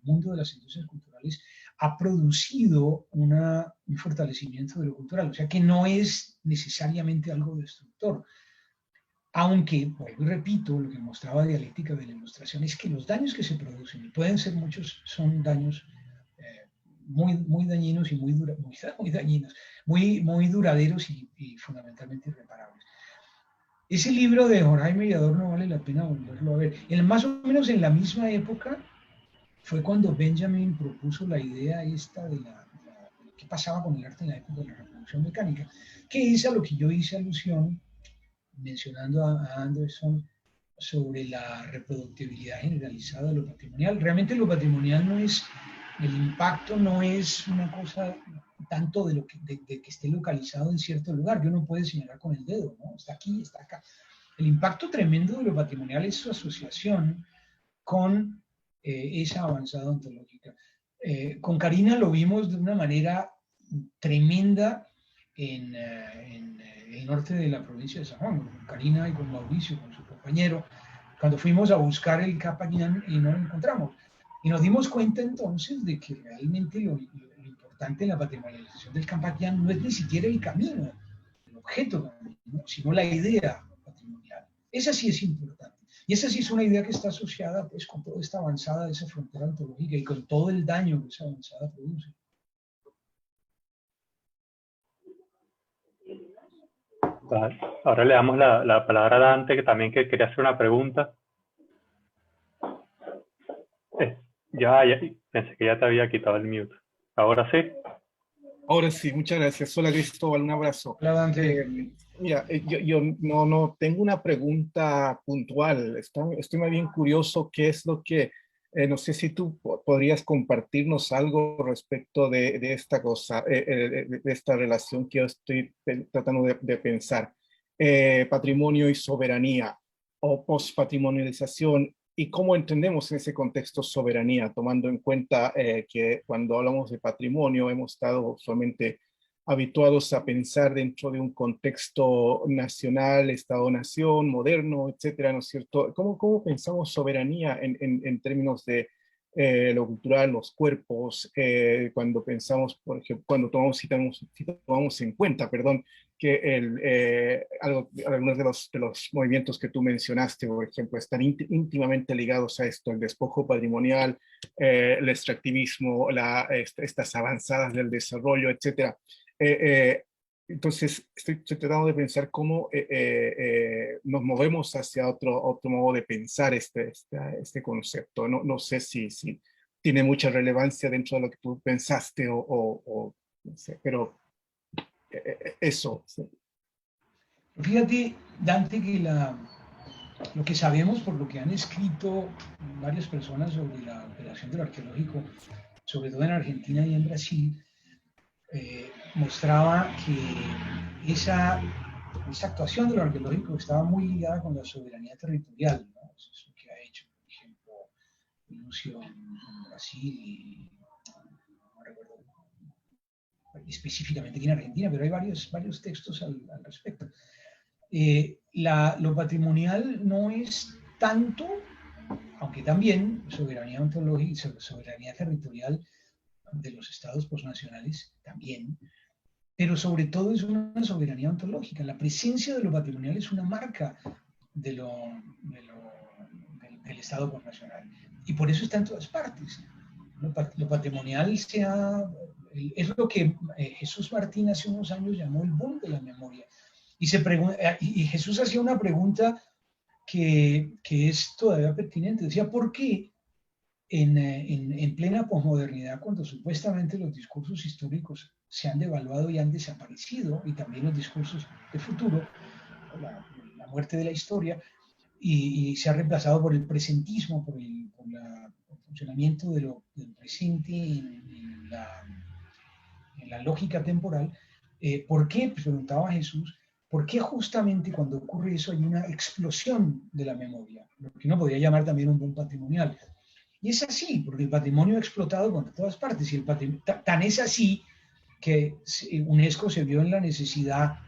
mundo de las industrias culturales ha producido un fortalecimiento de lo cultural, o sea que no es necesariamente algo destructor. Aunque, vuelvo y repito, lo que mostraba Dialéctica de la Ilustración es que los daños que se producen, y pueden ser muchos, son daños muy dañinos y muy dañinos, muy duraderos y fundamentalmente irreparables. Ese libro de Horkheimer y Adorno vale la pena volverlo a ver. Más o menos en la misma época fue cuando Benjamin propuso la idea esta de qué pasaba con el arte en la época de la Revolución Mecánica, que es a lo que yo hice alusión mencionando a Anderson sobre la reproductibilidad generalizada de lo patrimonial. Realmente lo patrimonial no es, el impacto no es una cosa tanto de que esté localizado en cierto lugar, que uno puede señalar con el dedo, ¿no? Está aquí, está acá. El impacto tremendo de lo patrimonial es su asociación con esa avanzada ontológica. Con Karina lo vimos de una manera tremenda en el norte de la provincia de San Juan, con Karina y con Mauricio, con su compañero, cuando fuimos a buscar el Capayán y no lo encontramos. Y nos dimos cuenta entonces de que realmente lo importante en la patrimonialización del Capayán no es ni siquiera el camino, el objeto, ¿no? Sino la idea patrimonial. Esa sí es importante. Y esa sí es una idea que está asociada pues, con toda esta avanzada de esa frontera ontológica y con todo el daño que esa avanzada produce. Vale. Ahora le damos la palabra a Dante, que también quería hacer una pregunta. Ya, pensé que ya te había quitado el mute. ¿Ahora sí? Ahora sí, muchas gracias. Hola Cristóbal, un abrazo. Hola, Dante. Mira, yo no tengo una pregunta puntual. Estoy más bien curioso qué es lo que, no sé si tú podrías compartirnos algo respecto de esta cosa, de esta relación que yo estoy tratando de pensar. Patrimonio y soberanía o postpatrimonialización. ¿Y cómo entendemos en ese contexto soberanía, tomando en cuenta que cuando hablamos de patrimonio hemos estado usualmente habituados a pensar dentro de un contexto nacional, Estado-nación, moderno, etcétera, ¿no es cierto? ¿Cómo pensamos soberanía en términos de lo cultural, los cuerpos, cuando pensamos, por ejemplo, cuando tomamos en cuenta, perdón, que algunos de los movimientos que tú mencionaste, por ejemplo, están íntimamente ligados a esto, el despojo patrimonial, el extractivismo, estas avanzadas del desarrollo, etcétera. Entonces, estoy tratando de pensar cómo nos movemos hacia otro modo de pensar este concepto. No sé si tiene mucha relevancia dentro de lo que tú pensaste o no sé, pero eso. Sí. Fíjate, Dante, que Lo que sabemos por lo que han escrito varias personas sobre la operación de lo arqueológico, sobre todo en Argentina y en Brasil, mostraba que esa actuación de lo arqueológico estaba muy ligada con la soberanía territorial, ¿no? Eso es lo que ha hecho, por ejemplo, Lucio en Brasil y no recuerdo específicamente aquí en Argentina, pero hay varios textos al respecto. Lo patrimonial no es tanto, aunque también soberanía ontológica, soberanía territorial de los estados postnacionales también, pero sobre todo es una soberanía ontológica. La presencia de lo patrimonial es una marca del estado postnacional y por eso está en todas partes. Lo patrimonial es lo que Jesús Martín hace unos años llamó el boom de la memoria. Y Jesús hacía una pregunta que es todavía pertinente. Decía, ¿por qué en plena posmodernidad, cuando supuestamente los discursos históricos se han devaluado y han desaparecido, y también los discursos de futuro, la muerte de la historia, y se ha reemplazado por el presentismo, por el funcionamiento del presente en la lógica temporal? ¿Por qué? Pues preguntaba Jesús, ¿por qué justamente cuando ocurre eso hay una explosión de la memoria? Lo que uno podría llamar también un boom patrimonial. Y es así, porque el patrimonio ha explotado por todas partes. Y tan es así que UNESCO se vio en la necesidad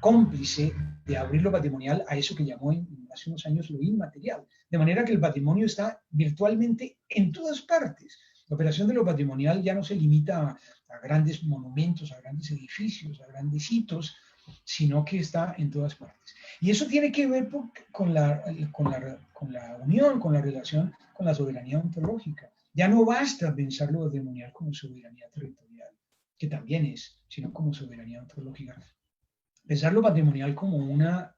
cómplice de abrir lo patrimonial a eso que llamó hace unos años lo inmaterial. De manera que el patrimonio está virtualmente en todas partes. La operación de lo patrimonial ya no se limita a grandes monumentos, a grandes edificios, a grandes hitos, sino que está en todas partes. Y eso tiene que ver con la unión, con la relación con la soberanía ontológica. Ya no basta pensar lo patrimonial como soberanía territorial, que también es, sino como soberanía ontológica. Pensar lo patrimonial como una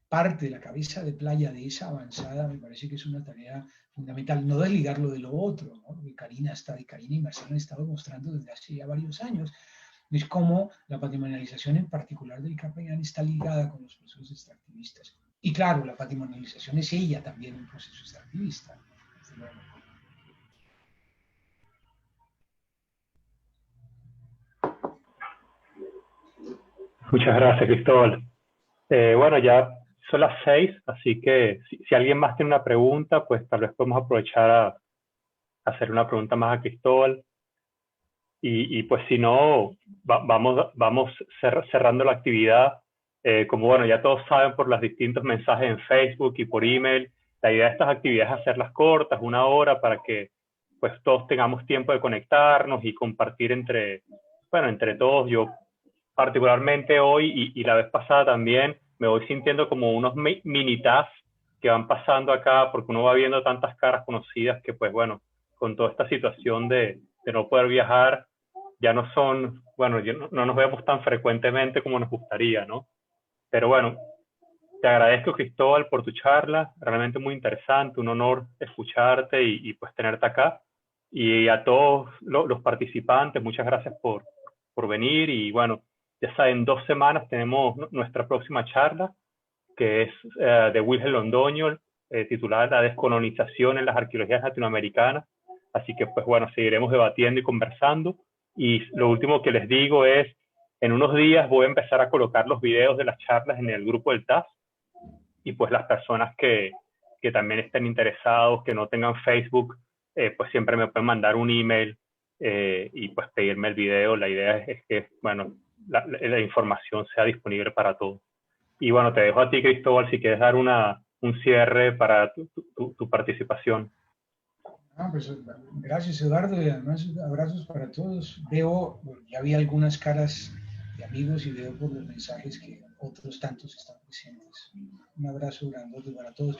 parte de la cabeza de playa de esa avanzada me parece que es una tarea fundamental, no desligarlo de lo otro, ¿no? Lo que Karina y Marcelo han estado mostrando desde hace ya varios años, es cómo la patrimonialización en particular del Capellán está ligada con los procesos extractivistas. Y claro, la patrimonialización es ella también un proceso extractivista. Muchas gracias, Cristóbal. Bueno, ya son las 6, así que si alguien más tiene una pregunta, pues tal vez podemos aprovechar a hacer una pregunta más a Cristóbal. Y pues si no, vamos cerrando la actividad. Como bueno, ya todos saben por los distintos mensajes en Facebook y por email, la idea de estas actividades es hacerlas cortas, 1 hora, para que pues todos tengamos tiempo de conectarnos y compartir entre todos. Yo particularmente hoy y la vez pasada también me voy sintiendo como unos mini tasks que van pasando acá, porque uno va viendo tantas caras conocidas que pues bueno, con toda esta situación de no poder viajar, ya no son, bueno, no nos vemos tan frecuentemente como nos gustaría, ¿no? Pero bueno, te agradezco, Cristóbal, por tu charla, realmente muy interesante, un honor escucharte y pues tenerte acá. Y a todos los participantes, muchas gracias por venir. Y bueno, ya saben, en 2 semanas tenemos nuestra próxima charla, que es de Wilhelm Londoño, titulada La descolonización en las arqueologías latinoamericanas. Así que pues bueno, seguiremos debatiendo y conversando. Y lo último que les digo es, en unos días voy a empezar a colocar los videos de las charlas en el grupo del TAS, y pues las personas que también estén interesados, que no tengan Facebook, pues siempre me pueden mandar un email y pues pedirme el video. La idea es que, bueno, la información sea disponible para todos. Y bueno, te dejo a ti, Cristóbal, si quieres dar un cierre para tu participación. Pues, gracias, Eduardo, y además abrazos para todos. Ya vi algunas caras de amigos y veo por los mensajes que otros tantos están presentes. Un abrazo grande para todos.